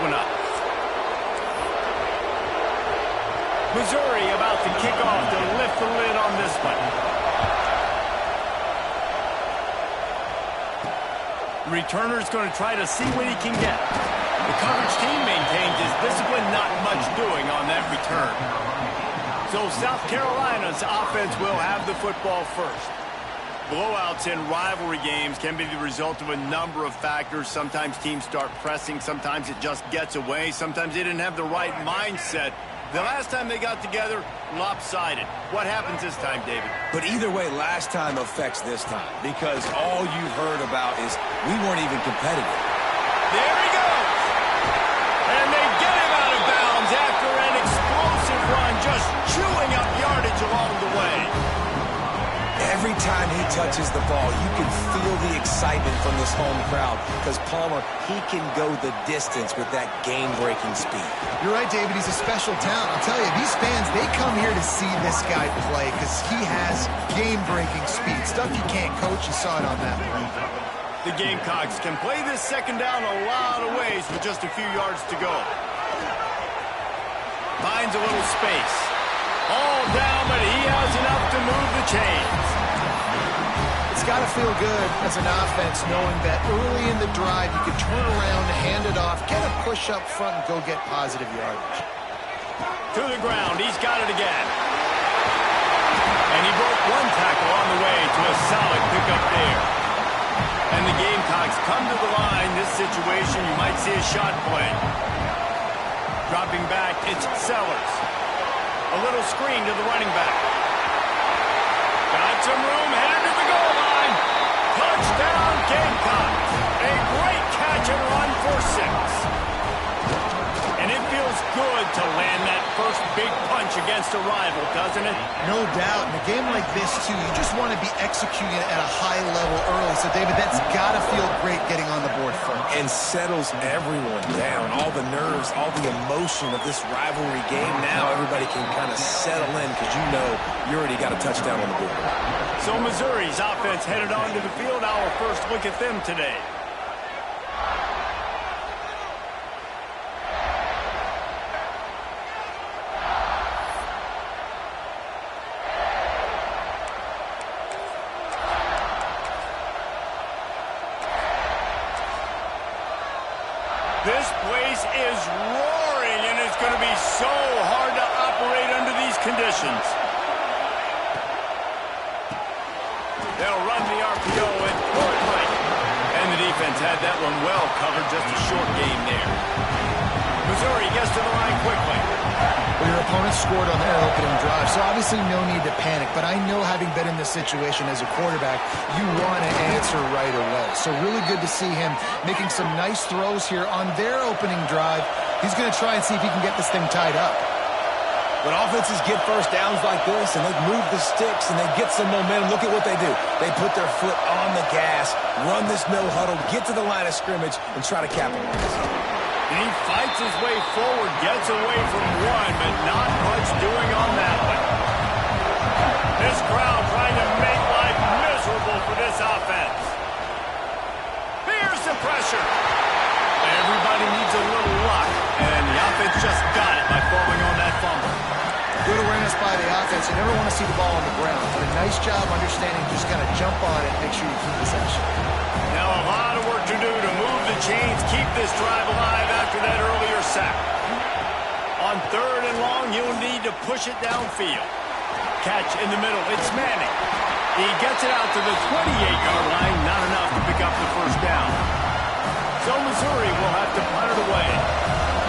one up. Missouri about to kick off to lift the lid on this one. Returner's going to try to see what he can get. The coverage team maintains his discipline, not much doing on that return. So South Carolina's offense will have the football first. Blowouts in rivalry games can be the result of a number of factors. Sometimes teams start pressing. Sometimes it just gets away. Sometimes they didn't have the right mindset. The last time they got together, lopsided. What happens this time, David? But either way, last time affects this time because all you've heard about is we weren't even competitive. There he goes! And they get him out of bounds after an explosive run, just chewing up yardage along the way. Every time he touches the ball, you can feel the excitement from this home crowd because Palmer, he can go the distance with that game-breaking speed. You're right, David. He's a special talent. I'll tell you, these fans, they come here to see this guy play because he has game-breaking speed. Stuff you can't coach. You saw it on that one. The Gamecocks can play this second down a lot of ways with just a few yards to go. Finds a little space. All down, but he has enough to move the chains. It's got to feel good as an offense knowing that early in the drive you can turn around, hand it off, get a push up front, and go get positive yardage. To the ground. He's got it again. And he broke one tackle on the way to a solid pickup there. And the Gamecocks come to the line. This situation, you might see a shot play. Dropping back, it's Sellers. A little screen to the running back. Got some room, headed to the goal line. Touchdown, Gamecocks. A great catch and run for 6. And it feels good to land that first big punch against a rival, doesn't it? No doubt. In a game like this, too, you just want to be executing at a high level early. So, David, that's got to feel great getting on the board first. And settles everyone down. All the nerves, all the emotion of this rivalry game. Now everybody can kind of settle in because you know you already got a touchdown on the board. So Missouri's offense headed onto the field. Our first look at them today. This place is roaring, and it's going to be so hard to operate under these conditions. They'll run the RPO and pull it right. And the defense had that one well covered, just a short game there. Missouri gets to the line quickly. Well, your opponent scored on their opening drive, so obviously no need to panic. But I know, having been in this situation as a quarterback, you want to answer right away. So really good to see him making some nice throws here on their opening drive. He's going to try and see if he can get this thing tied up. When offenses get first downs like this and they move the sticks and they get some momentum, look at what they do. They put their foot on the gas, run this no huddle, get to the line of scrimmage, and try to capitalize. And he fights his way forward, gets away from one, but not much doing on that one. This crowd trying to make life miserable for this offense. Here's the pressure. Everybody needs a little luck, and the offense just got it by falling on that fumble. Good awareness by the offense. You never want to see the ball on the ground. But a nice job understanding, just got to jump on it, make sure you keep possession. Now a lot of work to do to move the chains, keep this drive alive after that earlier sack. On 3rd and long, you'll need to push it downfield. Catch in the middle, it's Manning. He gets it out to the 28-yard line, not enough to pick up the first down. So Missouri will have to punt it away.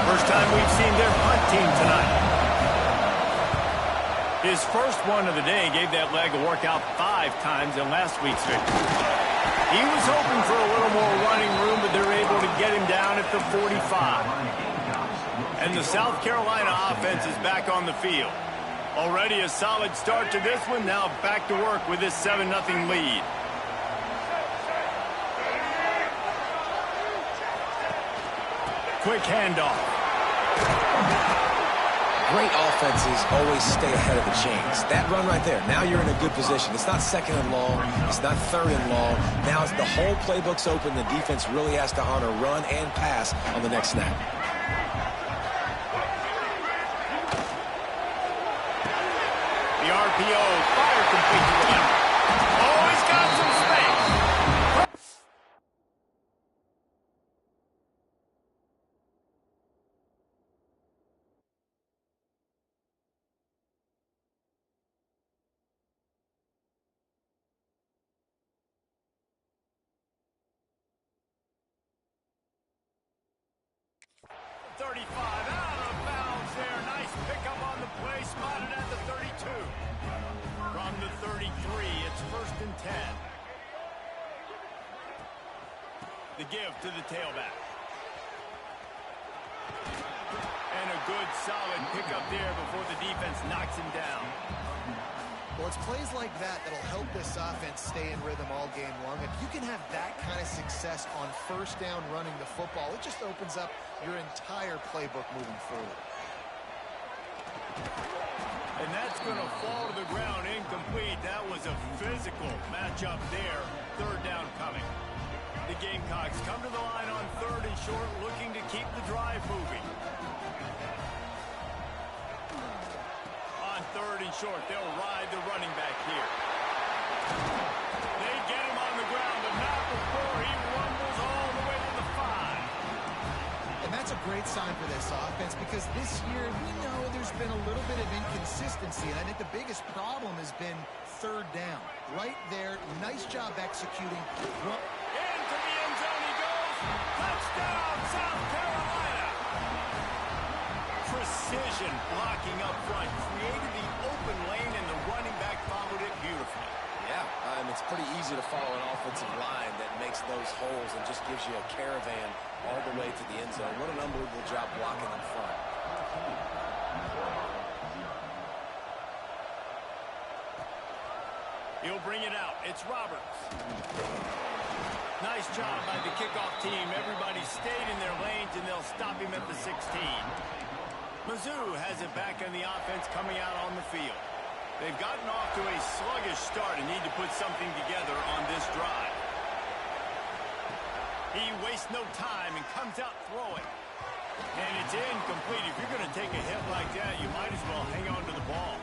First time we've seen their punt team tonight. His first one of the day gave that leg a workout 5 times in last week's victory. He was hoping for a little more running room, but they're able to get him down at the 45. And the South Carolina offense is back on the field. Already a solid start to this one, now back to work with this 7-0 lead. Quick handoff. Great offenses always stay ahead of the chains. That run right there, now you're in a good position. It's not 2nd and long. It's not 3rd and long. Now as the whole playbook's open, the defense really has to honor run and pass on the next snap. 35. Out of bounds there. Nice pickup on the play. Spotted at the 32. From the 33, it's 1st and 10. The give to the tailback. And a good, solid pickup there before the defense knocks him down. Well, it's plays like that that'll help this offense stay in rhythm all game long. If you can have that kind of success on 1st down running the football, it just opens up your entire playbook moving forward. And that's going to fall to the ground incomplete. That was a physical matchup there. 3rd down coming. The Gamecocks come to the line on 3rd and short, looking to keep the drive moving. On 3rd and short, they'll ride the running back here. They get him on the ground, but not before he rumbles all the way to the 5. And that's a great sign for this offense because this year we know there's been a little bit of inconsistency, and I think the biggest problem has been 3rd down. Right there, nice job executing. Into the end zone he goes. Touchdown, South Carolina. Precision blocking up front. Created the open lane, and the running back followed it beautifully. Yeah, it's pretty easy to follow an offensive line that makes those holes and just gives you a caravan all the way to the end zone. What an unbelievable job blocking up front. He'll bring it out. It's Roberts. Nice job by the kickoff team. Everybody stayed in their lanes, and they'll stop him at the 16. Mizzou has it back on the offense coming out on the field. They've gotten off to a sluggish start and need to put something together on this drive. He wastes no time and comes out throwing. And it's incomplete. If you're going to take a hit like that, you might as well hang on to the ball.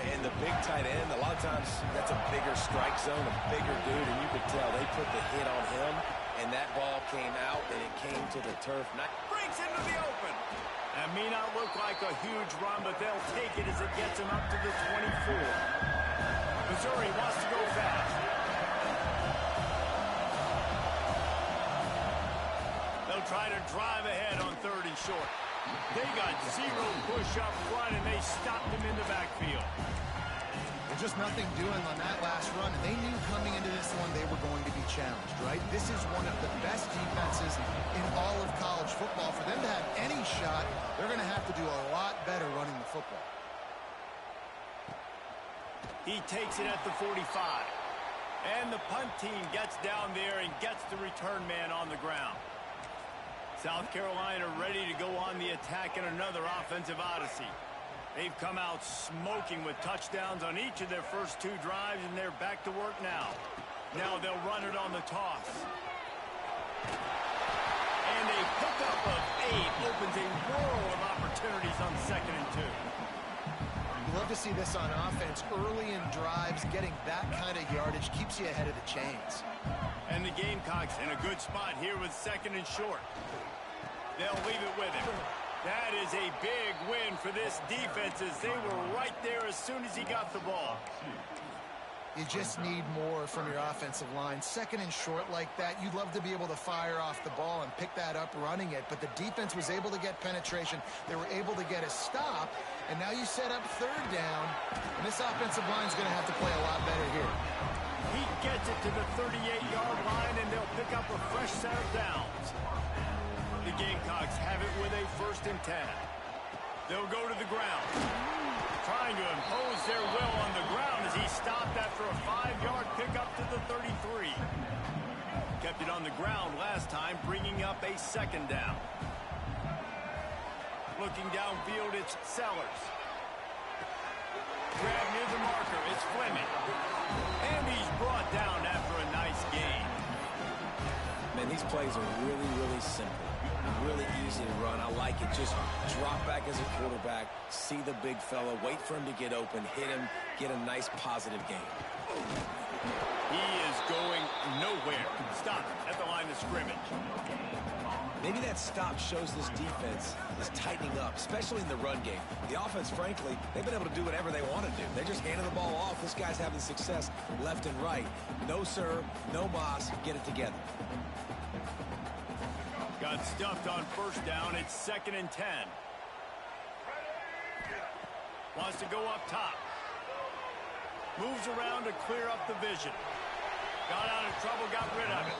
And the big tight end, a lot of times that's a bigger strike zone, a bigger dude, and you could tell they put the hit on him, and that ball came out, and it came to the turf. Breaks into the open. That may not look like a huge run, but they'll take it as it gets him up to the 24. Missouri wants to go fast. They'll try to drive ahead on 3rd and short. They got 0 push up front, and they stopped him in the backfield. There's just nothing doing on that last run, and they knew coming into this one they were going to be challenged, right? This is one of the best defenses in all of college football. For them to have any shot, they're going to have to do a lot better running the football. He takes it at the 45. And the punt team gets down there and gets the return man on the ground. South Carolina ready to go on the attack in another offensive odyssey. They've come out smoking with touchdowns on each of their first 2 drives, and they're back to work now. Now they'll run it on the toss. And a pickup of 8 opens a world of opportunities on 2nd and 2. You love to see this on offense. Early in drives, getting that kind of yardage keeps you ahead of the chains. And the Gamecocks in a good spot here with 2nd and short. They'll leave it with him. That is a big win for this defense as they were right there as soon as he got the ball. You just need more from your offensive line. 2nd and short like that, you'd love to be able to fire off the ball and pick that up running it, but the defense was able to get penetration. They were able to get a stop, and now you set up 3rd down, and this offensive line is going to have to play a lot better here. He gets it to the 38-yard line, and they'll pick up a fresh set of downs. The Gamecocks have it with a 1st and 10. They'll go to the ground, trying to impose their will on the ground as he stopped after a 5-yard pickup to the 33. Kept it on the ground last time, bringing up a 2nd down. Looking downfield, it's Sellers. Grab near the marker, it's Fleming. And he's brought down after a nice gain. Man, these plays are really, really simple. Really easy to run. I like it. Just drop back as a quarterback, see the big fella, wait for him to get open, hit him, get a nice positive gain. He is going nowhere. Stop at the line of scrimmage. Maybe that stop shows this defense is tightening up, especially in the run game. The offense, frankly, they've been able to do whatever they want to do. They're just handing the ball off. This guy's having success left and right. No, sir, no, boss. Get it together. Got stuffed on first down. It's 2nd and 10. Wants to go up top. Moves around to clear up the vision. Got out of trouble, got rid of it.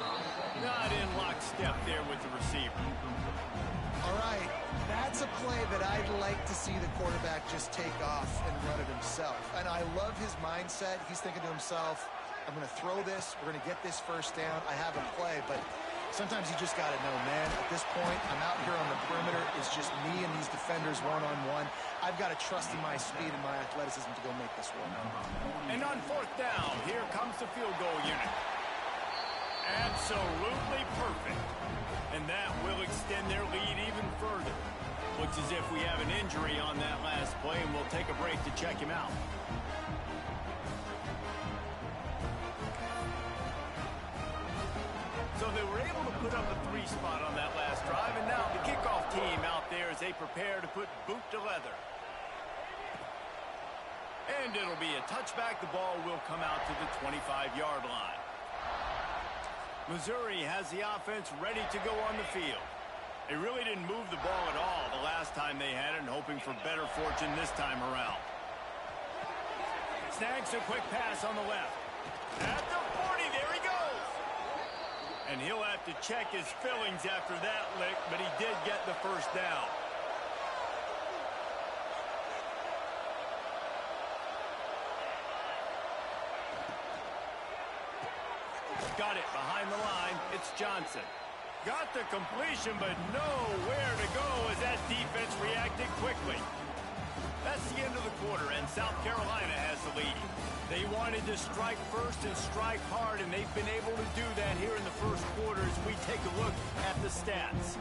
Not in lockstep there with the receiver. All right, that's a play that I'd like to see the quarterback just take off and run it himself. And I love his mindset. He's thinking to himself, I'm going to throw this. We're going to get this first down. I have a play, but sometimes you just got to know, man, at this point, I'm out here on the perimeter. It's just me and these defenders one-on-one. I've got to trust in my speed and my athleticism to go make this work. And on 4th down, here comes the field goal unit. Absolutely perfect. And that will extend their lead even further. Looks as if we have an injury on that last play, and we'll take a break to check him out. So they were able to put up a 3 spot on that last drive, and now the kickoff team out there as they prepare to put boot to leather. And it'll be a touchback. The ball will come out to the 25-yard line. Missouri has the offense ready to go on the field. They really didn't move the ball at all the last time they had it, and hoping for better fortune this time around. Snags a quick pass on the left. At the 40, there he goes. And he'll have to check his fillings after that lick, but he did get the first down. Got it behind the line. It's Johnson. Got the completion, but nowhere to go as that defense reacted quickly. That's the end of the quarter, and South Carolina has the lead. They wanted to strike first and strike hard, and they've been able to do that here in the first quarter as we take a look at the stats.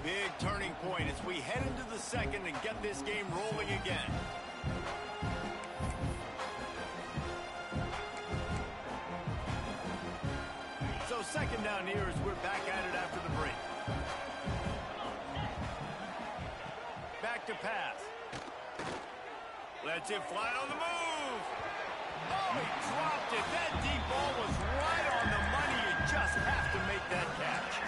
Big turning point as we head into the second and get this game rolling again. So 2nd down here as we're back at it after the break. Back to pass. Lets it fly on the move. Oh, he dropped it. That deep ball was right on the money. You just have to make that catch.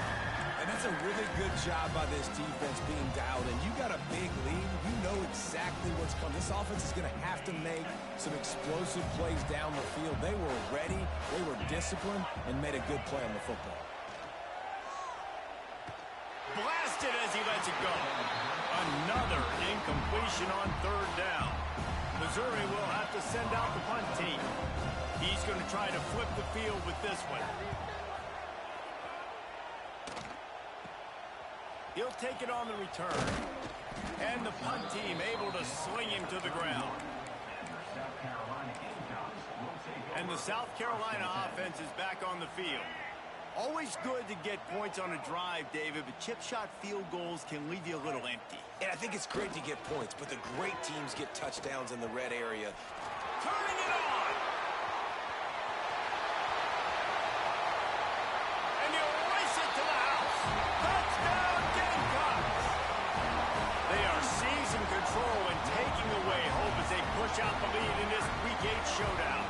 And that's a really good job by this defense being dialed in. You got a big lead. You know exactly what's coming. This offense is going to have to make some explosive plays down the field. They were ready, they were disciplined, and made a good play on the football. Blasted as he lets it go. Another incompletion on 3rd down. Missouri will have to send out the punt team. He's going to try to flip the field with this one. He'll take it on the return. And the punt team able to sling him to the ground. And the South Carolina offense is back on the field. Always good to get points on a drive, David, but chip shot field goals can leave you a little empty. And I think it's great to get points, but the great teams get touchdowns in the red area. Turning it on! And you race it to the house. Touchdown, Gamecocks! They are seizing control and taking away hope as they push out the lead in this Week 8 showdown.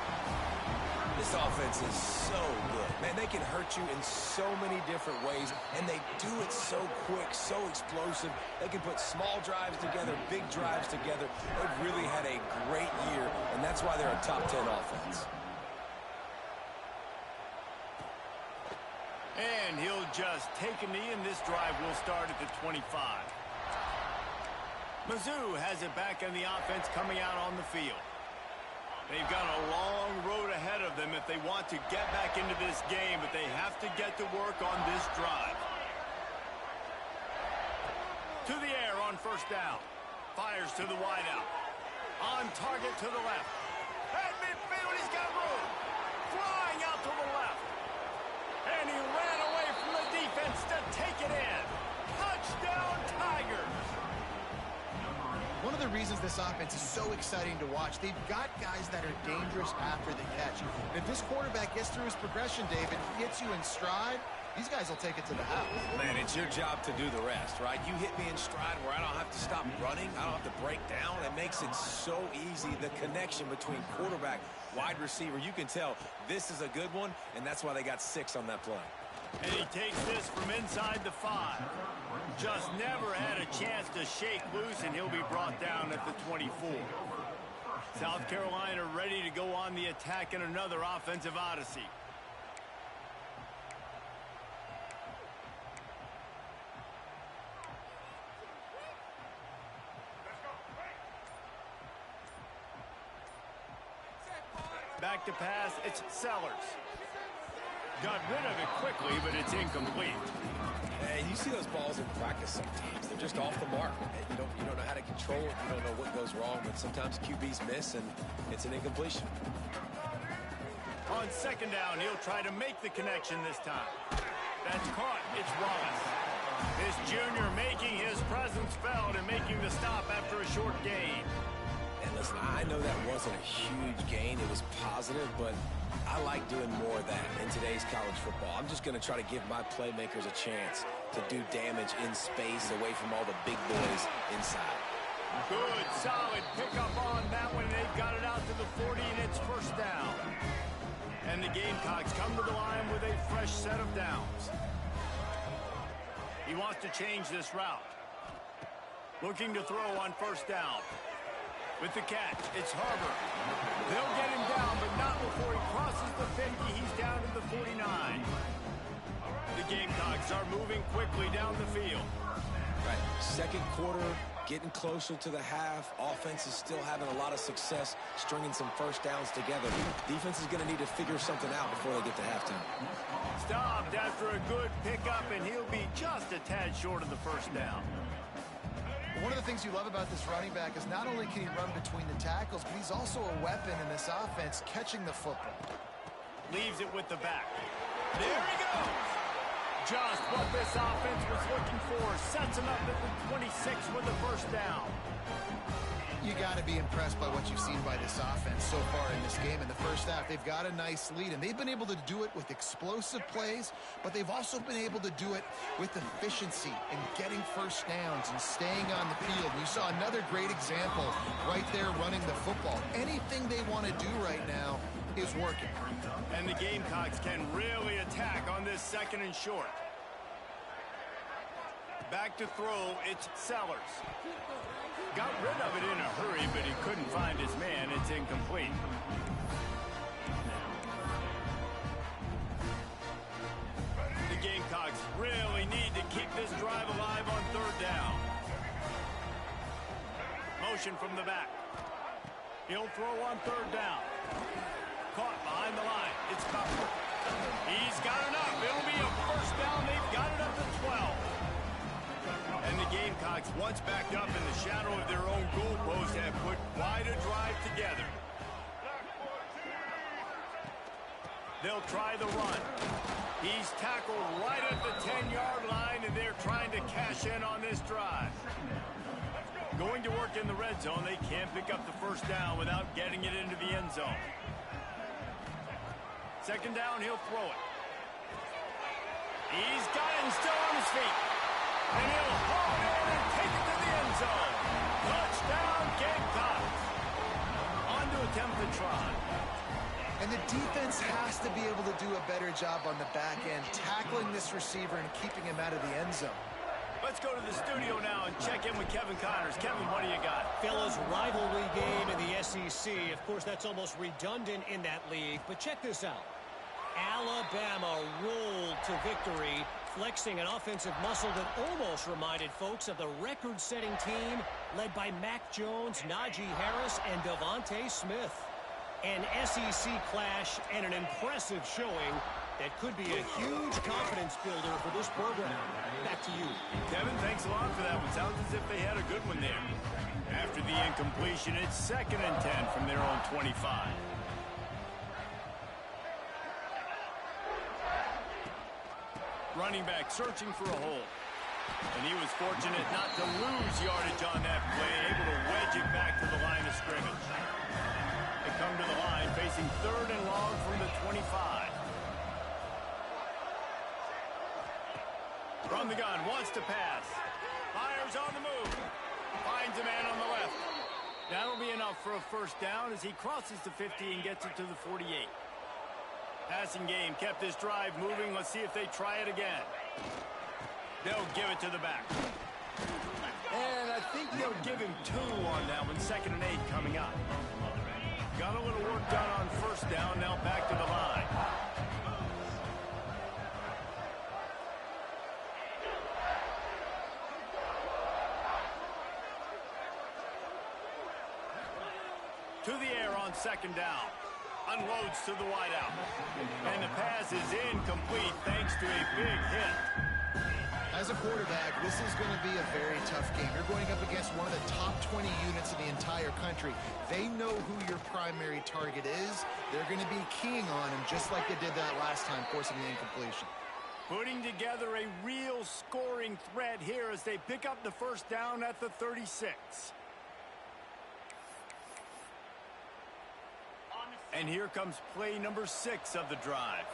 This offense is so good. Man, they can hurt you in so many different ways, and they do it so quick, so explosive. They can put small drives together, big drives together. They've really had a great year, and that's why they're a top 10 offense. And he'll just take a knee, and this drive will start at the 25. Mizzou has it back on the offense coming out on the field. They've got a long road ahead of them if they want to get back into this game, but they have to get to work on this drive. To the air on 1st down. Fires to the wideout. On target to the left. At midfield, he's got room. Flying out to the left. And he ran away from the defense to take it in. Touchdown, Tigers! One of the reasons this offense is so exciting to watch, they've got guys that are dangerous after the catch. And if this quarterback gets through his progression, David, he hits you in stride, these guys will take it to the house. Man, it's your job to do the rest, right? You hit me in stride where I don't have to stop running. I don't have to break down. It makes it so easy, the connection between quarterback, wide receiver. You can tell this is a good one, and that's why they got 6 on that play. And he takes this from inside the 5. Just never had a chance to shake loose, and he'll be brought down at the 24. South Carolina ready to go on the attack in another offensive odyssey. Back to pass, it's Sellers. Got rid of it quickly, but it's incomplete. Hey, you see those balls in practice sometimes. They're just off the mark. You don't know how to control it. You don't know what goes wrong, but sometimes QBs miss, and it's an incompletion. On second down, he'll try to make the connection this time. That's caught. It's Wallace. This junior making his presence felt and making the stop after a short gain. And listen, I know that wasn't a huge gain. It was positive, but I like doing more of that in today's college football. I'm just going to try to give my playmakers a chance to do damage in space away from all the big boys inside. Good, solid pickup on that one. They've got it out to the 40, and it's first down. And the Gamecocks come to the line with a fresh set of downs. He wants to change this route. Looking to throw on first down. With the catch, it's Harbor. They'll get him down, but not before he crosses the 50. He's down to the 49. The Gamecocks are moving quickly down the field. Right, second quarter, getting closer to the half. Offense is still having a lot of success stringing some first downs together. Defense is going to need to figure something out before they get to halftime. Stopped after a good pickup, and he'll be just a tad short of the first down. One of the things you love about this running back is not only can he run between the tackles, but he's also a weapon in this offense, catching the football. Leaves it with the back. There he goes! Just what this offense was looking for. Sets him up at the 26 with the first down. You got to be impressed by what you've seen by this offense so far in this game. In the first half, they've got a nice lead, and they've been able to do it with explosive plays, but they've also been able to do it with efficiency and getting first downs and staying on the field. You saw another great example right there running the football. Anything they want to do right now is working. And the Gamecocks can really attack on this second and short. Back to throw, it's Sellers. Got rid of it in a hurry, but he couldn't find his man. It's incomplete. The Gamecocks really need to keep this drive alive on third down. Motion from the back. He'll throw on third down. Caught behind the line. It's Butler. He's got enough. It'll be a first down. They've got it up to 12. And the Gamecocks, once backed up in the shadow of their own goalpost, have put quite a drive together. They'll try the run. He's tackled right at the 10-yard line, and they're trying to cash in on this drive. Going to work in the red zone. They can't pick up the first down without getting it into the end zone. Second down, he'll throw it. He's got it and still on his feet. And he'll haul it in and take it to the end zone. Touchdown, Gamecocks. On to attempt the try. And the defense has to be able to do a better job on the back end, tackling this receiver and keeping him out of the end zone. Let's go to the studio now and check in with Kevin Connors. Kevin, what do you got? Fellas, rivalry game in the SEC. Of course, that's almost redundant in that league. But check this out. Alabama rolled to victory, flexing an offensive muscle that almost reminded folks of the record-setting team led by Mac Jones, Najee Harris, and Devontae Smith. An SEC clash and an impressive showing that could be a huge confidence builder for this program. Back to you. Kevin, thanks a lot for that one. Sounds as if they had a good one there. After the incompletion, it's 2nd and 10 from their own 25. Running back searching for a hole. And he was fortunate not to lose yardage on that play, able to wedge it back to the line of scrimmage. They come to the line facing 3rd and long from the 25. From the gun, wants to pass. Fires on the move. Finds a man on the left. That'll be enough for a first down as he crosses the 50 and gets it to the 48. Passing game kept this drive moving. Let's see if they try it again. They'll give it to the back. And I think they'll give him 2 on that one. 2nd and 8 coming up. Got a little work done on first down. Now back to the line. To the air on 2nd down. Unloads to the wideout. And the pass is incomplete thanks to a big hit. As a quarterback, this is going to be a very tough game. You're going up against one of the top 20 units in the entire country. They know who your primary target is. They're going to be keying on him just like they did that last time, forcing the incompletion. Putting together a real scoring threat here as they pick up the first down at the 36. And here comes play number 6 of the drive.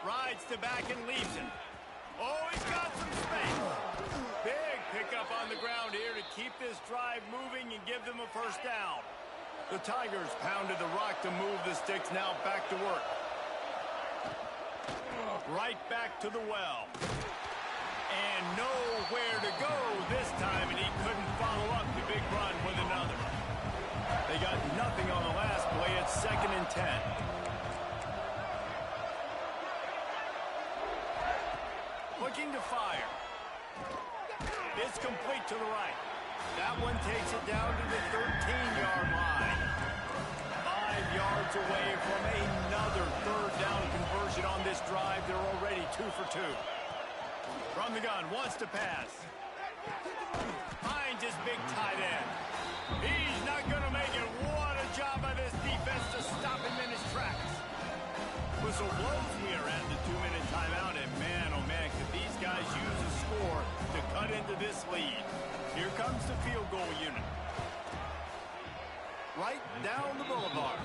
Rides to back and leaves it. Oh, he's got some space. Big pickup on the ground here to keep this drive moving and give them a first down. The Tigers pounded the rock to move the sticks. Now back to work. Right back to the well. And nowhere to go this time, and he couldn't follow up the big run with another. They got nothing on the last play. It's 2nd and 10. Looking to fire. It's complete to the right. That one takes it down to the 13-yard line. 5 yards away from another 3rd down conversion on this drive. They're already 2 for 2. From the gun, wants to pass. Finds his big tight end. He's not going to make it. What a job by this defense to stop him in his tracks. Whistle blows. We are at the 2-minute timeout, and man, oh man, could these guys use a score to cut into this lead. Here comes the field goal unit. Right down the boulevard.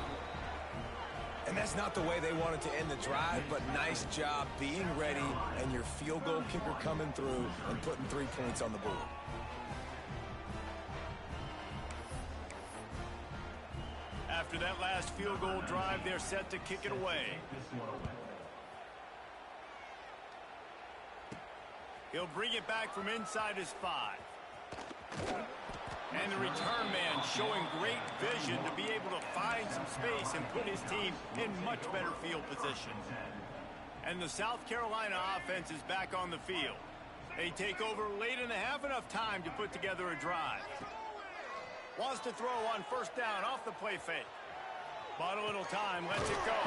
And that's not the way they wanted to end the drive, but nice job being ready and your field goal kicker coming through and putting 3 points on the board. After that last field goal drive, they're set to kick it away. He'll bring it back from inside his 5. And the return man showing great vision to be able to find some space and put his team in much better field position. And the South Carolina offense is back on the field. They take over late in the half, enough time to put together a drive. Wants to throw on first down off the play fake. Bought a little time, lets it go.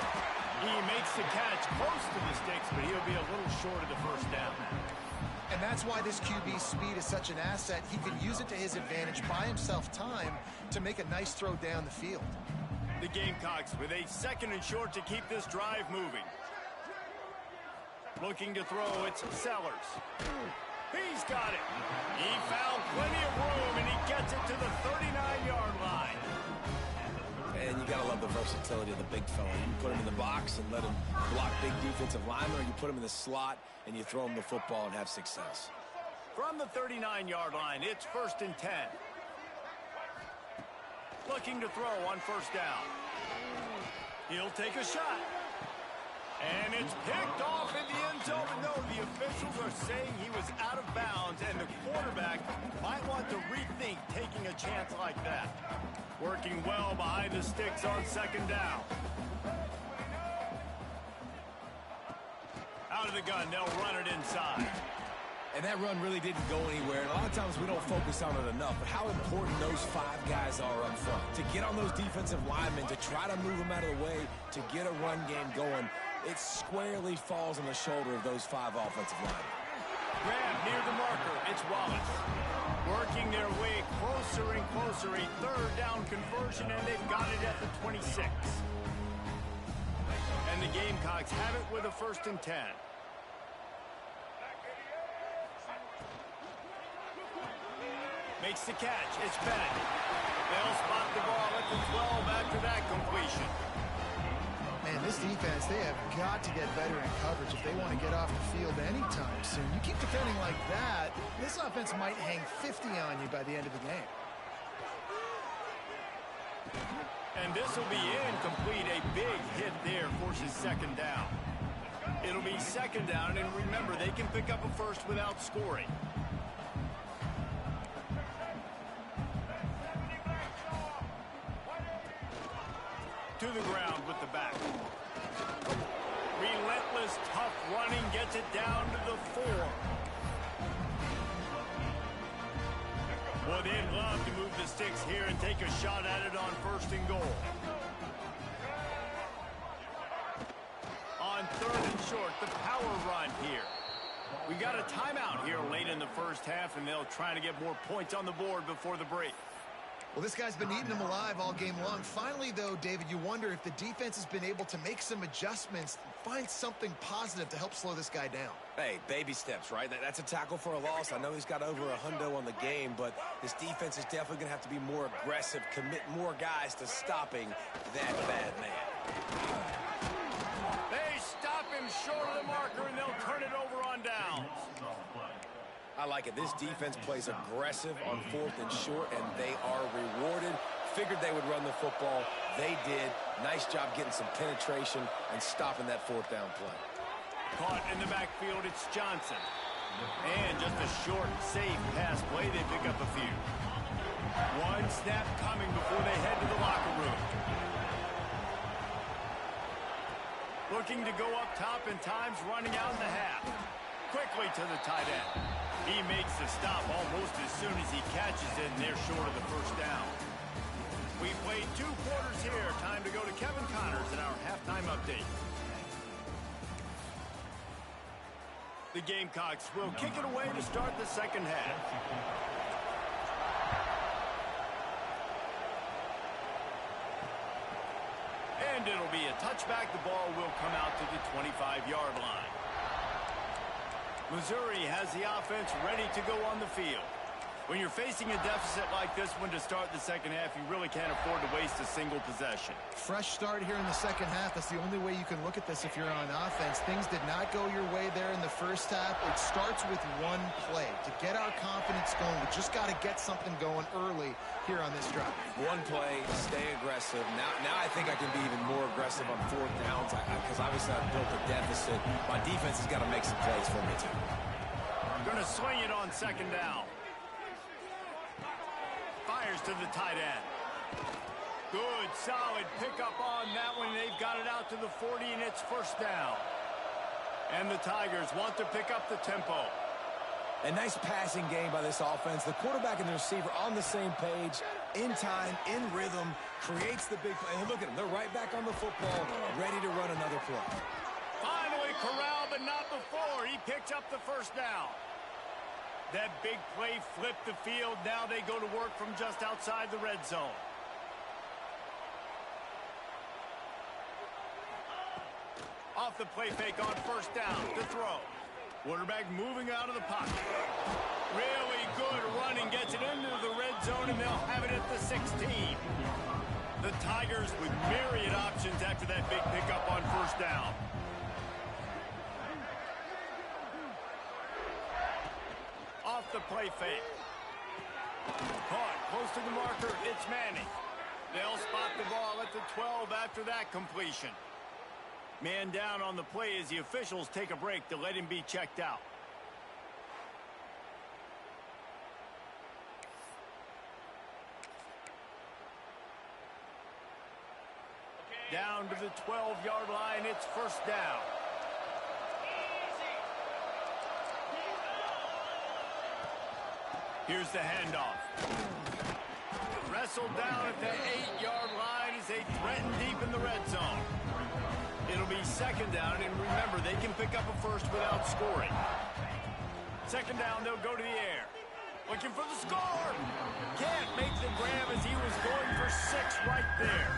He makes the catch close to the sticks, but he'll be a little short of the first down. And that's why this QB's speed is such an asset. He can use it to his advantage, buy himself time to make a nice throw down the field. The Gamecocks with a 2nd and short to keep this drive moving. Looking to throw, it's Sellers. He's got it. He found plenty of room, and he gets it to the 39-yard line. And you got to love the versatility of the big fella. You put him in the box and let him block big defensive linemen, or you put him in the slot and you throw him the football and have success. From the 39-yard line, it's 1st and 10. Looking to throw on first down. He'll take a shot. And it's picked off in the end zone. No, the officials are saying he was out of bounds, and the quarterback might want to rethink taking a chance like that. Working well behind the sticks on 2nd down. Out of the gun, they'll run it inside. And that run really didn't go anywhere. And a lot of times we don't focus on it enough, but how important those 5 guys are up front. To get on those defensive linemen, to try to move them out of the way, to get a run game going, it squarely falls on the shoulder of those 5 offensive linemen. Grab near the marker. It's Wallace. Working their way closer and closer. A 3rd down conversion, and they've got it at the 26. And the Gamecocks have it with a 1st and 10. Makes the catch. It's Bennett. They'll spot the ball at the 12 after that completion. Man, Man, this defense, they have got to get better in coverage if they want to get off the field anytime soon. You keep defending like that, this offense might hang 50 on you by the end of the game. And this will be incomplete. A big hit there forces second down. It'll be second down, and remember, they can pick up a first without scoring. To the ground with the back. Relentless, tough running gets it down to the 4. Well, they'd love to move the sticks here and take a shot at it on first and goal. On third and short, the power run here. We got a timeout here late in the first half, and they'll try to get more points on the board before the break. Well, this guy's been eating them alive all game long. Finally, though, David, you wonder if the defense has been able to make some adjustments, find something positive to help slow this guy down. Hey, baby steps, right? That's a tackle for a loss. I know he's got over a hundo on the game, but this defense is definitely going to have to be more aggressive, commit more guys to stopping that bad man. They stop him short of the marker, and they'll turn it over on downs. I like it. This defense plays aggressive on fourth and short, and they are rewarded. Figured they would run the football. They did. Nice job getting some penetration and stopping that fourth down play. Caught in the backfield, it's Johnson. And just a short, safe pass play. They pick up a few. One snap coming before they head to the locker room. Looking to go up top, and time's running out in the half. Quickly to the tight end. He makes the stop almost as soon as he catches it, and they're short of the first down. We played 2 quarters here. Time to go to Kevin Connors in our halftime update. The Gamecocks will kick it away to start the second half. And it'll be a touchback. The ball will come out to the 25-yard line. Missouri has the offense ready to go on the field. When you're facing a deficit like this one to start the second half, you really can't afford to waste a single possession. Fresh start here in the second half. That's the only way you can look at this if you're on offense. Things did not go your way there in the first half. It starts with one play. To get our confidence going, we just got to get something going early here on this drive. One play, stay aggressive. Now I think I can be even more aggressive on fourth downs because obviously I've built a deficit. My defense has got to make some plays for me, too. Going to swing it on second down. Fires to the tight end. Good, solid pickup on that one. They've got it out to the 40, and it's first down. And the Tigers want to pick up the tempo. A nice passing game by this offense. The quarterback and the receiver on the same page, in time, in rhythm, creates the big play. And look at them. They're right back on the football, ready to run another play. Finally corralled, but not before. He picks up the first down. That big play flipped the field. Now they go to work from just outside the red zone. Off the play fake on first down to throw. Quarterback moving out of the pocket. Really good running, gets it into the red zone, and they'll have it at the 16. The Tigers with myriad options after that big pickup on first down. Off the play fake. Caught close to the marker. It's Manning. They'll spot the ball at the 12 after that completion. Man down on the play as the officials take a break to let him be checked out. Down to the 12-yard line. It's first down. Here's the handoff. Wrestled down at the 8-yard line as they threaten deep in the red zone. It'll be second down, and remember, they can pick up a first without scoring. Second down, they'll go to the air. Looking for the score. Can't make the grab as he was going for 6 right there.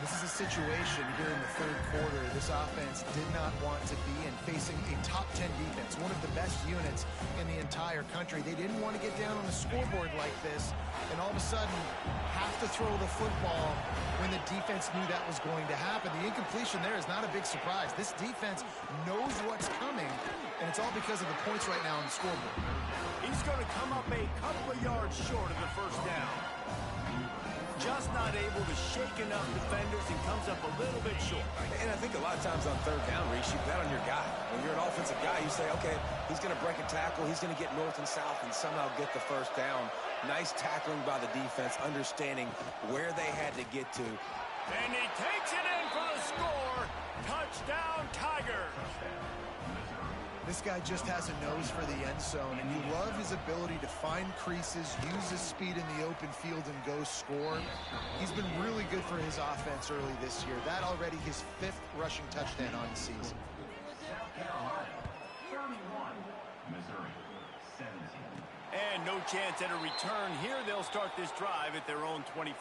This is a situation here in the third quarter this offense did not want to be in, facing a top 10 defense, one of the best units in the entire country. They didn't want to get down on the scoreboard like this, and all of a sudden have to throw the football when the defense knew that was going to happen. The incompletion there is not a big surprise. This defense knows what's coming, and it's all because of the points right now on the scoreboard. He's going to come up a couple of yards short of the first down. Just not able to shake enough defenders and comes up a little bit short. And I think a lot of times on third down, Reese, you bet on your guy. When you're an offensive guy, you say, okay, he's going to break a tackle, he's going to get north and south and somehow get the first down. Nice tackling by the defense, understanding where they had to get to. And he takes it in for the score. Touchdown, Tigers. This guy just has a nose for the end zone, and you love his ability to find creases, use his speed in the open field, and go score. He's been really good for his offense early this year. That already his 5th rushing touchdown on the season. And no chance at a return here. They'll start this drive at their own 25.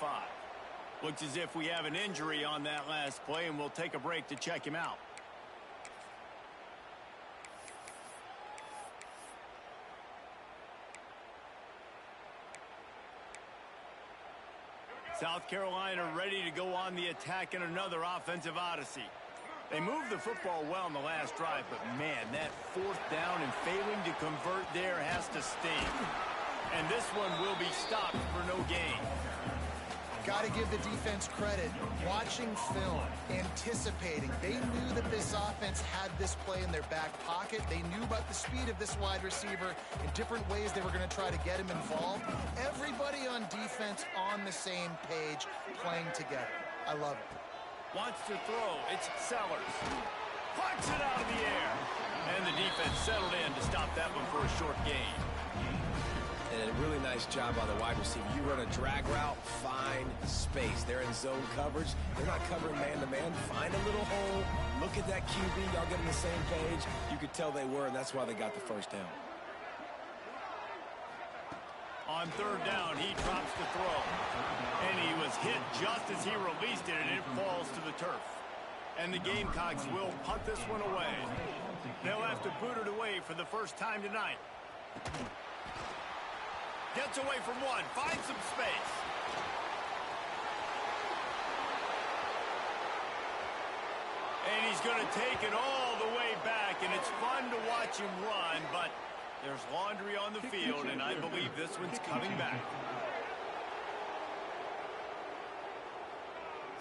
Looks as if we have an injury on that last play, and we'll take a break to check him out. South Carolina ready to go on the attack in another offensive odyssey. They moved the football well in the last drive, but man, that fourth down and failing to convert there has to sting. And this one will be stopped for no gain. Got to give the defense credit. Watching film, anticipating. They knew that this offense had this play in their back pocket. They knew about the speed of this wide receiver in different ways they were going to try to get him involved. Everybody on defense on the same page, playing together. I love it. Wants to throw. It's Sellers. Plucks it out of the air. And the defense settled in to stop that one for a short gain. And a really nice job by the wide receiver. You run a drag route, find space. They're in zone coverage. They're not covering man-to-man. Find a little hole. Look at that QB. Y'all get on the same page. You could tell they were, and that's why they got the first down. On third down, he drops the throw. And he was hit just as he released it, and it falls to the turf. And the Gamecocks will punt this one away. They'll have to boot it away for the first time tonight. Gets away from one, finds some space. And he's going to take it all the way back, and it's fun to watch him run, but there's laundry on the field, and I believe this one's coming back.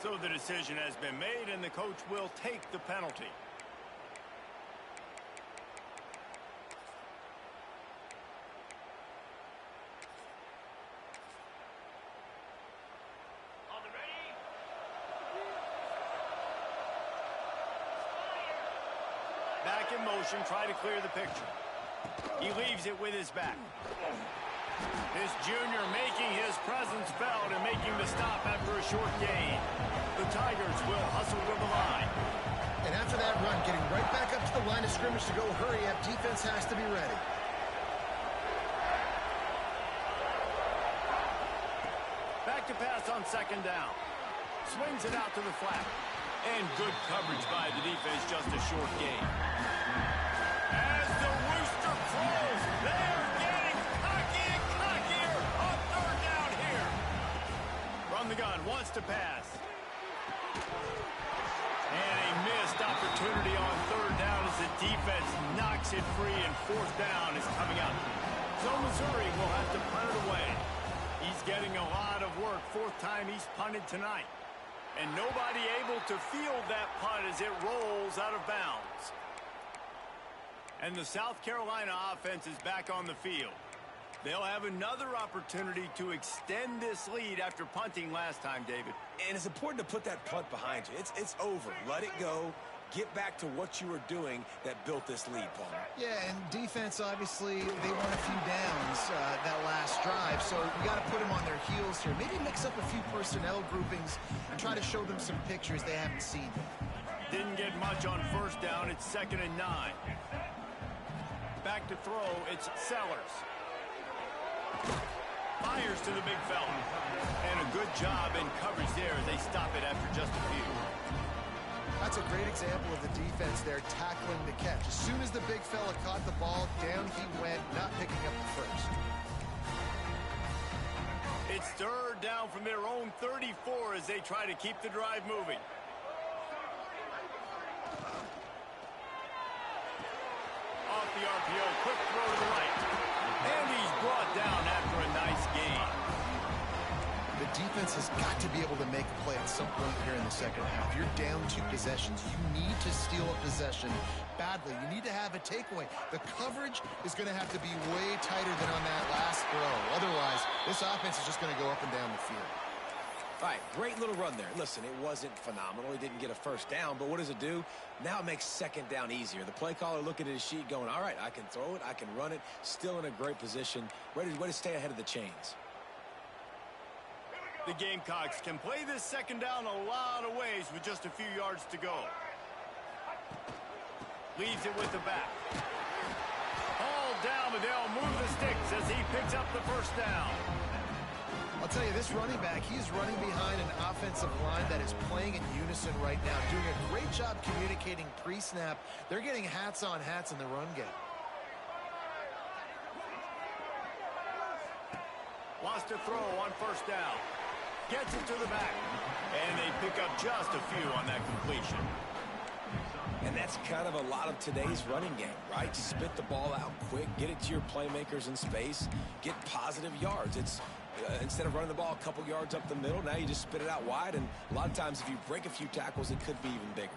So the decision has been made, and the coach will take the penalty. Back in motion, try to clear the picture. He leaves it with his back. This junior making his presence felt and making the stop after a short gain. The Tigers will hustle to the line. And after that run, getting right back up to the line of scrimmage to go hurry up, defense has to be ready. Back to pass on second down. Swings it out to the flat. And good coverage by the defense, just a short gain. As the rooster crows, they're getting cocky and cockier on third down here. From the gun, wants to pass. And a missed opportunity on third down as the defense knocks it free, and fourth down is coming up. So Missouri will have to punt it away. He's getting a lot of work, fourth time he's punted tonight. And nobody able to field that punt as it rolls out of bounds. And the South Carolina offense is back on the field. They'll have another opportunity to extend this lead after punting last time, David. And it's important to put that punt behind you. It's over. Let it go. Get back to what you were doing that built this lead, Paul. Yeah, and defense, obviously, they won a few downs that last drive, so you got to put them on their heels here. Maybe mix up a few personnel groupings and try to show them some pictures they haven't seen. Didn't get much on first down. It's 2nd and 9. Back to throw. It's Sellers. Fires to the big fella. And a good job in coverage there as they stop it after just a few. That's a great example of the defense there tackling the catch. As soon as the big fella caught the ball, down he went, not picking up the first. It's third down from their own 34 as they try to keep the drive moving. Off the RPO, quick throw to the right. And he's brought down after a nice gain. The defense has got to be able to make a play at some point here in the second half. You're down 2 possessions. You need to steal a possession badly. You need to have a takeaway. The coverage is going to have to be way tighter than on that last throw. Otherwise, this offense is just going to go up and down the field. All right, great little run there. Listen, it wasn't phenomenal. He didn't get a first down, but what does it do? Now it makes second down easier. The play caller looking at his sheet going, all right, I can throw it, I can run it, still in a great position, ready to stay ahead of the chains. The Gamecocks can play this second down a lot of ways with just a few yards to go. Leaves it with the back. All down, but they'll move the sticks as he picks up the first down. I'll tell you, this running back, he's running behind an offensive line that is playing in unison right now, doing a great job communicating pre-snap. They're getting hats on hats in the run game. Lost a throw on first down. Gets it to the back. And they pick up just a few on that completion. And that's kind of a lot of today's running game, right? Spit the ball out quick, get it to your playmakers in space, get positive yards. It's instead of running the ball a couple yards up the middle, now you just spit it out wide, and a lot of times if you break a few tackles, it could be even bigger.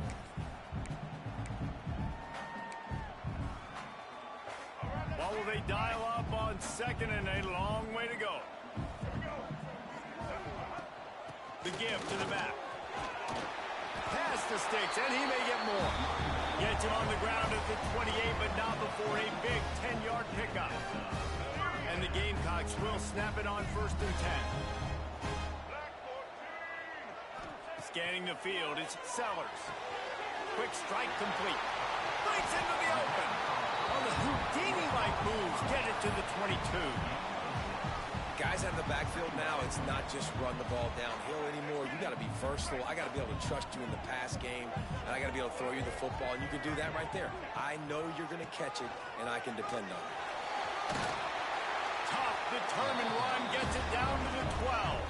Well, will they dial up on second and a long way to go? The give to the back. Past the sticks, and he may get more. Gets him on the ground at the 28, but not before a big 10-yard pickup. And the Gamecocks will snap it on first and 10. Scanning the field, it's Sellers. Quick strike complete. Breaks into the open. On the Houdini-like moves, get it to the 22. Guys out of the backfield now, it's not just run the ball downhill anymore. You got to be versatile. I got to be able to trust you in the pass game, and I got to be able to throw you the football, and you can do that right there. I know you're going to catch it, and I can depend on it. Tough, determined run, gets it down to the 12.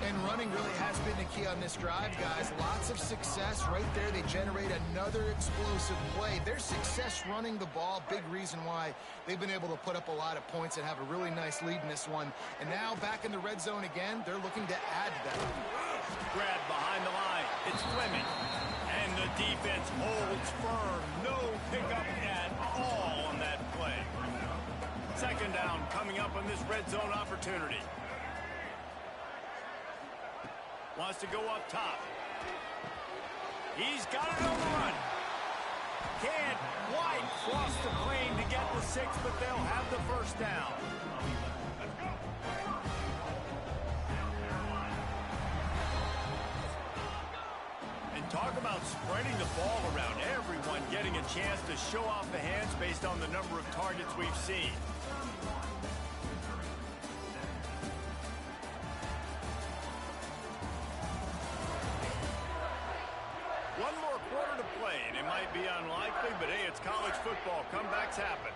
And running really has been the key on this drive, guys. Lots of success right there. They generate another explosive play. Their success running the ball, big reason why they've been able to put up a lot of points and have a really nice lead in this one. And now back in the red zone again, they're looking to add to that. Grab behind the line. It's Fleming. And the defense holds firm. No pickup at all on that play. Second down coming up on this red zone opportunity. Wants to go up top. He's got it on the run. Can't quite cross the plane to get the 6, but they'll have the first down. And talk about spreading the ball around. Everyone getting a chance to show off the hands based on the number of targets we've seen. One more quarter to play, and it might be unlikely, but hey, it's college football. Comebacks happen.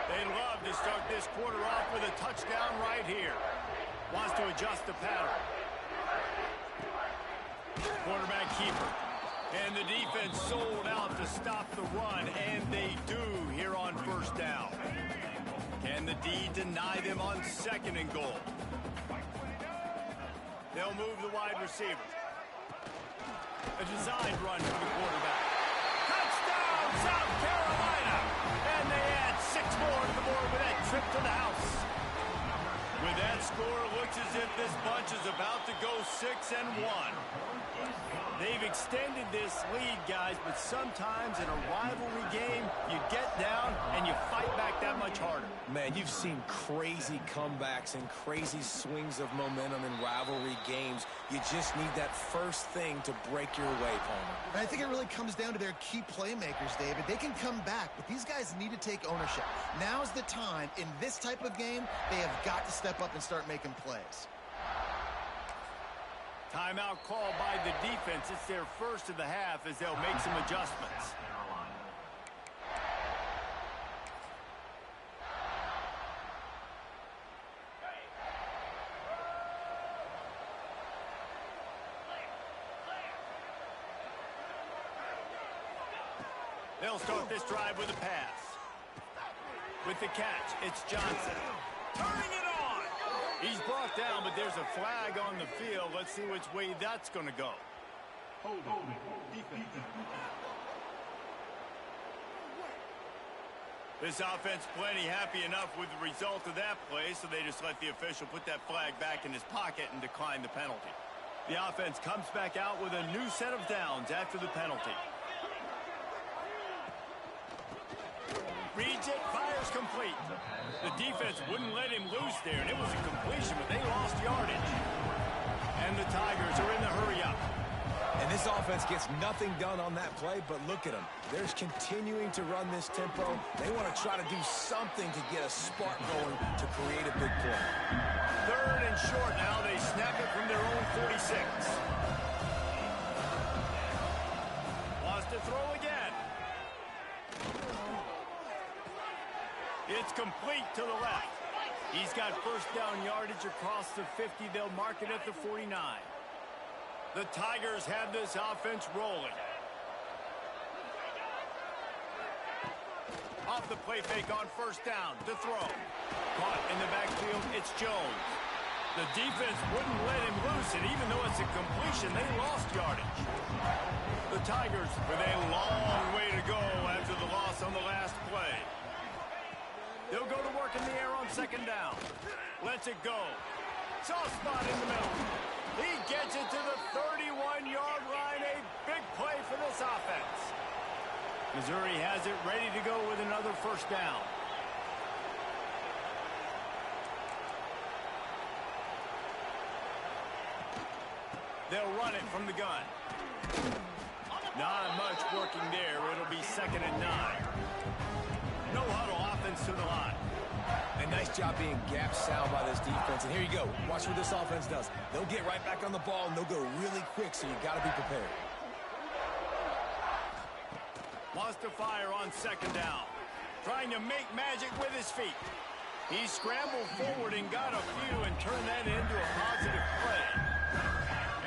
They love to start this quarter off with a touchdown right here. Wants to adjust the pattern. Quarterback keeper. And the defense sold out to stop the run, and they do here on first down. Can the D deny them on second and goal? They'll move the wide receiver. A designed run for the quarterback. Touchdown, South Carolina! And they add 6 more to the board with that trip to the house. With that score, it looks as if this bunch is about to go 6-1. They've extended this lead, guys, but sometimes in a rivalry game, you get down and you fight back that much harder. Man, you've seen crazy comebacks and crazy swings of momentum in rivalry games. You just need that first thing to break your way, Palmer. And I think it really comes down to their key playmakers, David. They can come back, but these guys need to take ownership. Now's the time. In this type of game, they have got to step up and start making plays. Timeout called by the defense. It's their first of the half as they'll make some adjustments. They'll start this drive with a pass. With the catch, it's Johnson. Turning it on! He's brought down, but there's a flag on the field. Let's see which way that's going to go. This offense plenty happy enough with the result of that play, so they just let the official put that flag back in his pocket and decline the penalty. The offense comes back out with a new set of downs after the penalty. Reads it, fires complete. The defense wouldn't let him loose there, and it was a completion, but they lost yardage. And the Tigers are in the hurry-up. And this offense gets nothing done on that play, but look at them. They're continuing to run this tempo. They want to try to do something to get a spark going to create a big play. 3rd and short now. They snap it from their own 46. Wants to throw again. It's complete to the left. He's got first down yardage across the 50. They'll mark it at the 49. The Tigers have this offense rolling. Off the play fake on first down to throw. Caught in the backfield, it's Jones. The defense wouldn't let him loose, and even though it's a completion, they lost yardage. The Tigers with a long way to go after the loss on the last play. They'll go to work in the air on 2nd down. Lets it go. Soft spot in the middle. He gets it to the 31-yard line. A big play for this offense. Missouri has it ready to go with another first down. They'll run it from the gun. Not much working there. It'll be 2nd and 9. No huddle offense to the line. A nice job being gap sound by this defense. And here you go. Watch what this offense does. They'll get right back on the ball, and they'll go really quick, so you got to be prepared. Wants to fire on 2nd down. Trying to make magic with his feet. He scrambled forward and got a few and turned that into a positive play.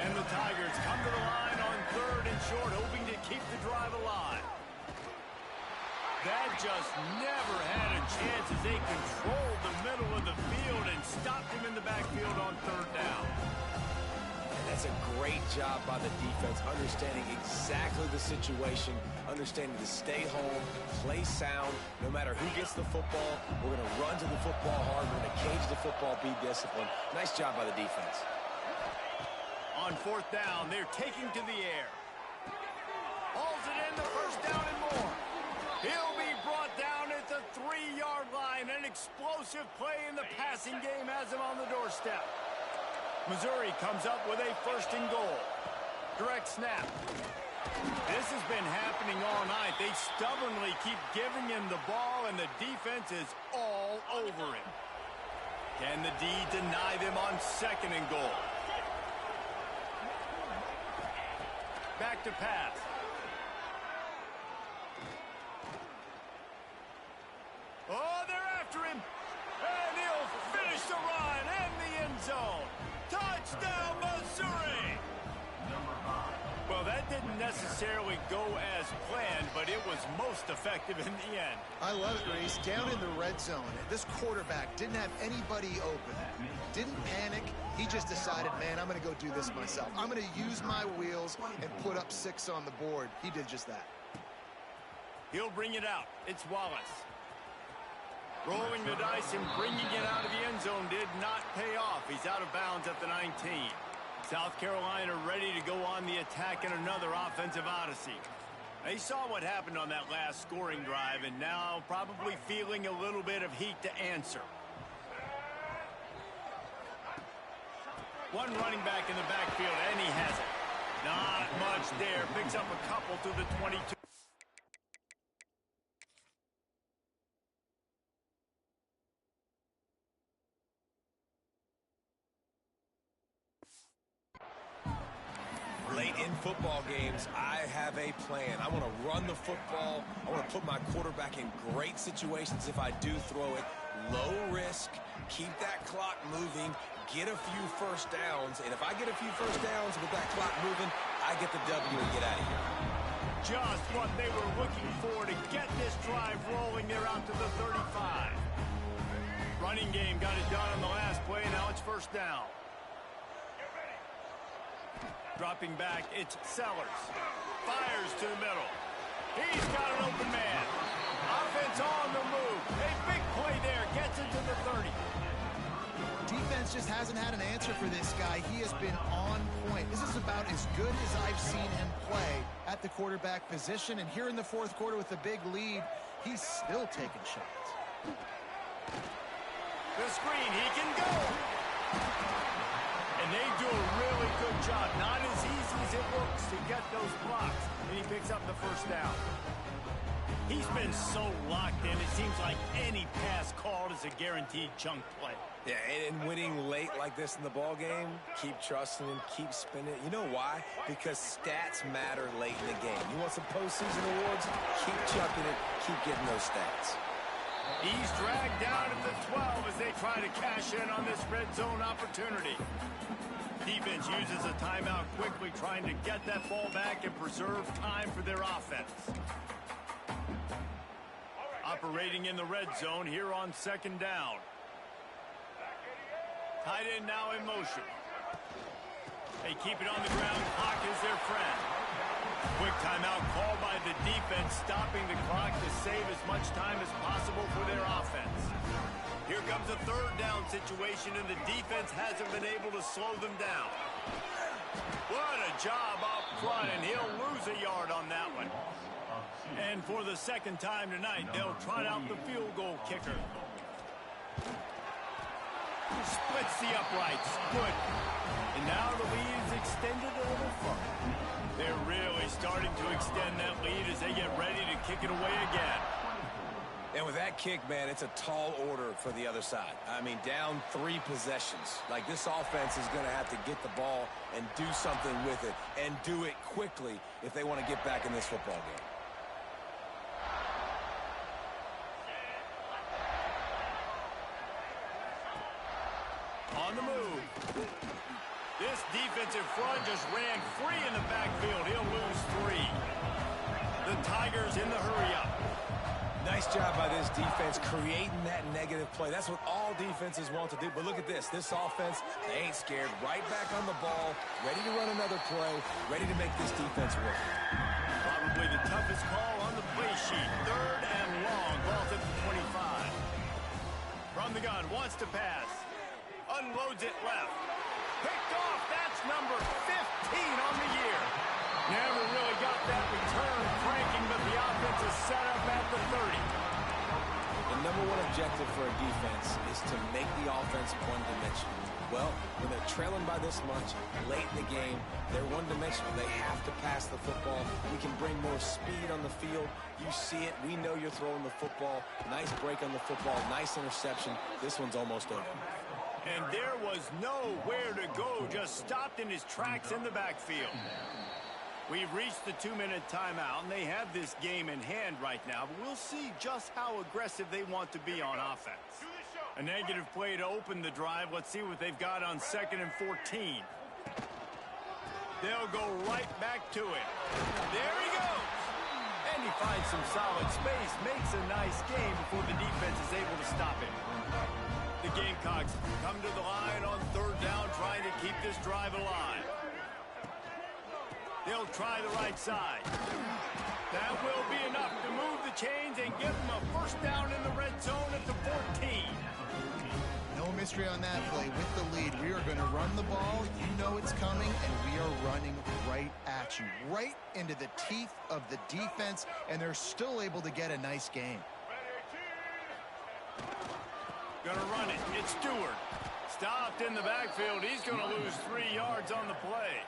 And the Tigers come to the line on 3rd and short, hoping to keep the drive alive. That just never had a chance as they controlled the middle of the field and stopped him in the backfield on 3rd down. And that's a great job by the defense, understanding exactly the situation, understanding to stay home, play sound. No matter who gets the football, we're going to run to the football hard. We're going to cage the football, be disciplined. Nice job by the defense. On 4th down, they're taking to the air. Hauls it in, the first down and more. He'll be brought down at the 3-yard line. An explosive play in the passing game has him on the doorstep. Missouri comes up with a 1st and goal. Direct snap. This has been happening all night. They stubbornly keep giving him the ball, and the defense is all over him. Can the D deny them on 2nd and goal? Back to pass. Oh, they're after him. And he'll finish the run in the end zone. Touchdown, Missouri! Well, that didn't necessarily go as planned, but it was most effective in the end. I love it, Reese. Down in the red zone, this quarterback didn't have anybody open. Didn't panic. He just decided, man, I'm going to go do this myself. I'm going to use my wheels and put up 6 on the board. He did just that. He'll bring it out. It's Wallace. Rolling the dice and bringing it out of the end zone did not pay off. He's out of bounds at the 19. South Carolina ready to go on the attack in another offensive odyssey. They saw what happened on that last scoring drive and now probably feeling a little bit of heat to answer. One running back in the backfield, and he has it. Not much there. Picks up a couple to the 22. Late in football games, I have a plan. I want to run the football. I want to put my quarterback in great situations if I do throw it. Low risk, keep that clock moving, get a few first downs. And if I get a few first downs with that clock moving, I get the W and get out of here. Just what they were looking for to get this drive rolling. They're out to the 35. Running game got it done on the last play. Now it's first down. Dropping back, it's Sellers. Fires to the middle. He's got an open man. Offense on the move. A big play there. Gets into the 30. Defense just hasn't had an answer for this guy. He has been on point. This is about as good as I've seen him play at the quarterback position. And here in the fourth quarter with a big lead, he's still taking shots. The screen, he can go. And they do a really good job. Not as easy as it looks to get those blocks. And he picks up the first down. He's been so locked in, it seems like any pass called is a guaranteed chunk play. Yeah, and winning late like this in the ball game, keep trusting him, keep spinning it. You know why? Because stats matter late in the game. You want some postseason awards? Keep chucking it, keep getting those stats. He's dragged down at the 12 as they try to cash in on this red zone opportunity. Defense uses a timeout quickly, trying to get that ball back and preserve time for their offense. Operating in the red zone here on second down. Tight end now in motion. They keep it on the ground. Clock is their friend. Quick timeout called by the defense, stopping the clock to save as much time as possible for their offense. Here comes a third down situation, and the defense hasn't been able to slow them down. What a job up front, and he'll lose a yard on that one. And for the second time tonight, they'll trot out the field goal kicker. Splits the uprights. Good. And now the lead is extended a little further. They're really starting to extend that lead as they get ready to kick it away again. And with that kick, man, it's a tall order for the other side. I mean, down 3 possessions. Like, this offense is going to have to get the ball and do something with it, and do it quickly if they want to get back in this football game. On the move. This defensive front just ran free in the backfield. He'll lose 3. The Tigers in the hurry-up. Nice job by this defense creating that negative play. That's what all defenses want to do. But look at this. This offense, they ain't scared. Right back on the ball, ready to run another play, ready to make this defense work. Probably the toughest call on the play sheet. Third and long. Ball's at the 25. From the gun, wants to pass. Unloads it left. Picked off. That's number 15 on the year. Never really got that return cranking, but the offense is set up at the 30. The number one objective for a defense is to make the offense one-dimensional. Well, when they're trailing by this much, late in the game, they're one-dimensional. They have to pass the football. We can bring more speed on the field. You see it. We know you're throwing the football. Nice break on the football. Nice interception. This one's almost over. And there was nowhere to go. Just stopped in his tracks in the backfield. We've reached the 2-minute timeout, and they have this game in hand right now, but we'll see just how aggressive they want to be on offense. A negative play to open the drive. Let's see what they've got on 2nd and 14. They'll go right back to it. There he goes. And he finds some solid space, makes a nice game before the defense is able to stop him. The Gamecocks come to the line on 3rd down, trying to keep this drive alive. They'll try the right side. That will be enough to move the chains and give them a first down in the red zone at the 14. No mystery on that play. With the lead, we are going to run the ball. You know it's coming, and we are running right at you, right into the teeth of the defense, and they're still able to get a nice game. Gonna run it. It's Stewart. Stopped in the backfield. He's going to lose 3 yards on the play.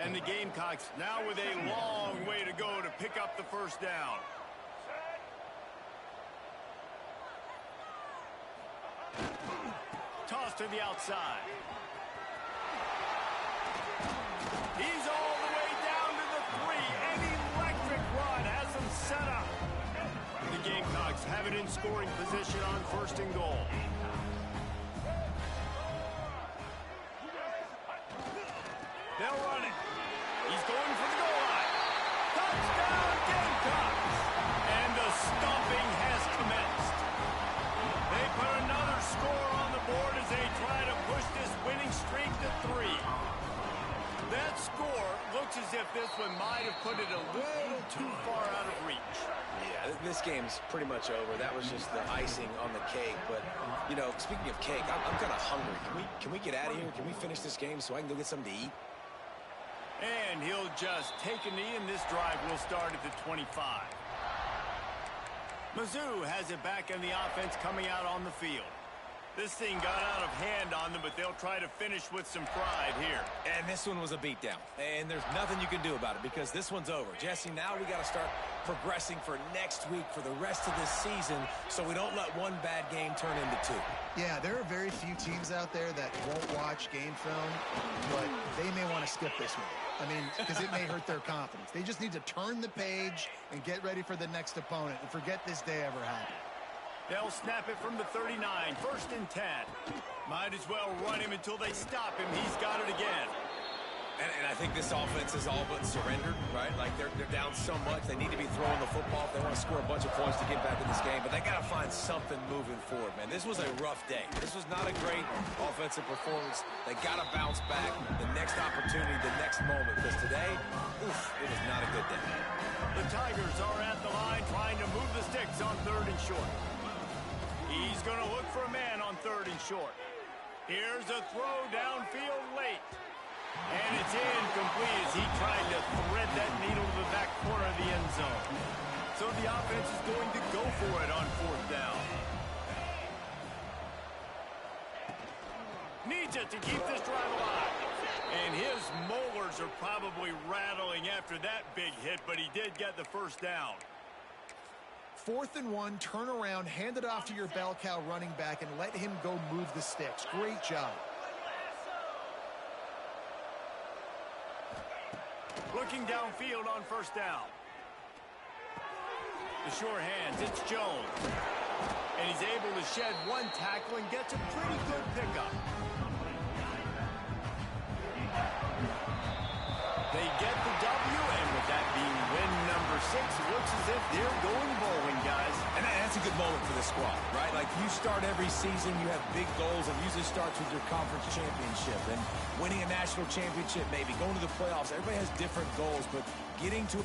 And the Gamecocks now with a long way to go to pick up the first down. Toss to the outside. He's all the way down to the 3. An electric run has him set up. The Gamecocks have it in scoring position on first and goal. They'll run it. He's going for the goal line. Touchdown, Gamecocks! And the stomping has commenced. They put another score on the board as they try to push this winning streak to 3. That score looks as if this one might have put it a little too far out of reach. Yeah, this game's pretty much over. That was just the icing on the cake. But, you know, speaking of cake, I'm kind of hungry. Can we get out of here? Can we finish this game so I can go get something to eat? And he'll just take a knee, and this drive will start at the 25. Mizzou has it back in the offense coming out on the field. This thing got out of hand on them, but they'll try to finish with some pride here. And this one was a beatdown. And there's nothing you can do about it because this one's over. Jesse, now we got to start progressing for next week for the rest of this season so we don't let one bad game turn into 2. Yeah, there are very few teams out there that won't watch game film, but they may want to skip this one. I mean, because it may hurt their confidence. They just need to turn the page and get ready for the next opponent and forget this day ever happened. They'll snap it from the 39, first and 10. Might as well run him until they stop him. He's got it again. And I think this offense is all but surrendered, right? Like, they're down so much. They need to be throwing the football if they want to score a bunch of points to get back in this game. But they got to find something moving forward, man. This was a rough day. This was not a great offensive performance. They got to bounce back the next opportunity, the next moment. Because today, it was not a good day. The Tigers are at the line trying to move the sticks on 3rd and short. He's going to look for a man on 3rd and short. Here's a throw downfield late. And it's incomplete as he tried to thread that needle to the back corner of the end zone. So the offense is going to go for it on 4th down. Needs it to keep this drive alive. And his molars are probably rattling after that big hit, but he did get the first down. 4th and 1, turn around, hand it off to your bell cow running back, and let him go move the sticks. Great job. Looking downfield on 1st down. The sure hands, it's Jones. And he's able to shed one tackle and gets a pretty good pickup. They get the W, and with that being win number 6, it looks as if they're going bowling, guys. And that's a good moment for the squad, right? Like, you start every season, you have big goals, and usually starts with your conference championship and winning a national championship, maybe going to the playoffs. Everybody has different goals, but getting to